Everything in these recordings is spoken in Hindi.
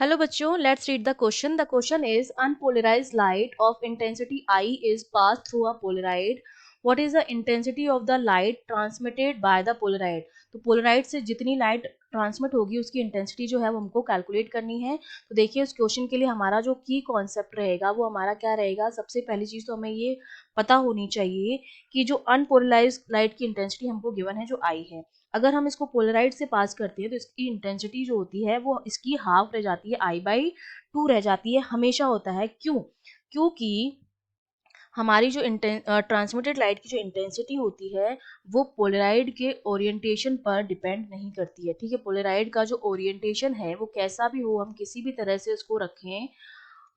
हेलो बच्चों, let's read the question. The question is unpolarised light of intensity I is pass through a Polaroid. What is the intensity of the light transmitted by the Polaroid? तो पोलराइड से जितनी लाइट ट्रांसमिट होगी उसकी इंटेंसिटी जो है वो हमको कैलकुलेट करनी है. तो देखिए, उस क्वेश्चन के लिए हमारा जो की कॉन्सेप्ट रहेगा वो हमारा क्या रहेगा. सबसे पहली चीज तो हमें ये पता होनी चाहिए कि जो अनपोलराइज्ड लाइट की इंटेंसिटी हमको गिवन है जो आई है, अगर हम इसको पोलराइड से पास करते हैं तो इसकी इंटेंसिटी जो होती है वो इसकी हाफ रह जाती है, I/2 रह जाती है. हमेशा होता है. क्यों? क्योंकि हमारी जो ट्रांसमिटेड लाइट की जो इंटेंसिटी होती है वो पोलराइड के ओरिएंटेशन पर डिपेंड नहीं करती है. ठीक है, पोलराइड का जो ओरिएंटेशन है वो कैसा भी हो, हम किसी भी तरह से उसको रखें,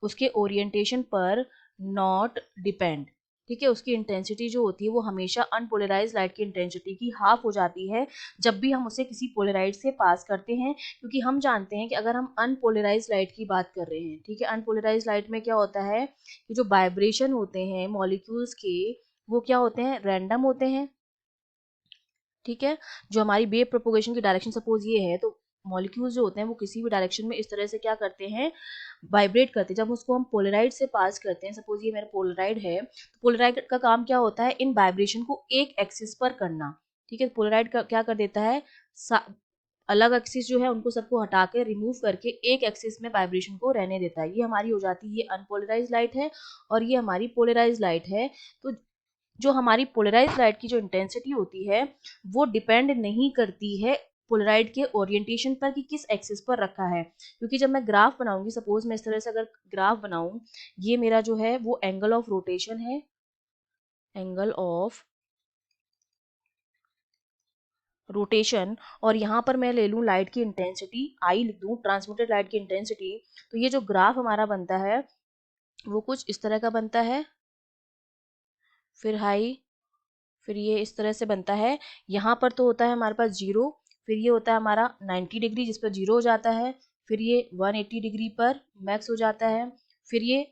उसके ओरिएंटेशन पर नॉट डिपेंड. ठीक है, उसकी इंटेंसिटी जो होती है वो हमेशा अनपोलराइज लाइट की इंटेंसिटी की हाफ हो जाती है जब भी हम उसे किसी पोलराइड से पास करते हैं. क्योंकि हम जानते हैं कि अगर हम अनपोलराइज लाइट की बात कर रहे हैं, ठीक है, अनपोलराइज लाइट में क्या होता है कि जो वाइब्रेशन होते हैं मॉलिक्यूल्स के वो क्या होते हैं, रैंडम होते हैं. ठीक है, जो हमारी वेव प्रोपोगेशन की डायरेक्शन सपोज ये है, तो मॉलिक्यूल्स जो होते हैं वो किसी भी डायरेक्शन में इस तरह से क्या करते हैं, वाइब्रेट करते हैं. जब उसको हम पोलराइड से पास करते हैं, सपोज ये मेरा पोलराइड है, तो पोलराइड का काम क्या होता है, इन वाइब्रेशन को एक एक्सिस पर करना. ठीक है, पोलराइड का क्या कर देता है, अलग एक्सिस जो है उनको सबको हटा के रिमूव करके एक एक्सिस में वाइब्रेशन को रहने देता है. ये हमारी हो जाती है, ये अनपोलराइज लाइट है और ये हमारी पोलराइज लाइट है. तो जो हमारी पोलराइज लाइट की जो इंटेंसिटी होती है वो डिपेंड नहीं करती है पोलराइड के ओरिएंटेशन पर कि किस एक्सिस पर रखा है. क्योंकि जब मैं ग्राफ बनाऊंगी, सपोज मैं इस तरह से अगर ग्राफ बनाऊं, ये मेरा जो है वो एंगल ऑफ रोटेशन है, एंगल ऑफ रोटेशन. और यहाँ पर मैं ले लूँ लाइट की इंटेंसिटी, आई लिख दूँ, ट्रांसमिटेड लाइट की इंटेंसिटी. तो ये जो ग्राफ हमारा बनता है वो कुछ इस तरह का बनता है, फिर हाई, फिर ये इस तरह से बनता है. यहाँ पर तो होता है हमारे पास जीरो, फिर ये होता है हमारा 90 डिग्री जिस पर जीरो हो जाता है, फिर ये 180 डिग्री पर मैक्स हो जाता है, फिर ये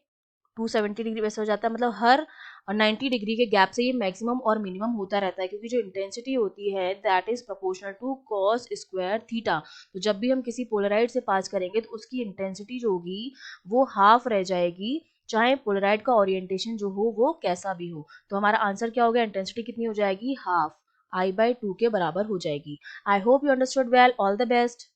270 डिग्री वैसे हो जाता है. मतलब हर 90 डिग्री के गैप से ये मैक्सिमम और मिनिमम होता रहता है, क्योंकि जो इंटेंसिटी होती है that is proportional to cos square theta. तो जब भी हम किसी पोलराइड से पास करेंगे तो उसकी इंटेंसिटी जो होगी वो हाफ रह जाएगी, चाहे पोलराइड का ओरिएंटेशन जो हो वो कैसा भी हो. तो हमारा आंसर क्या हो गया, इंटेंसिटी कितनी हो जाएगी, हाफ, I/2 के बराबर हो जाएगी. I hope you understood well. All the best.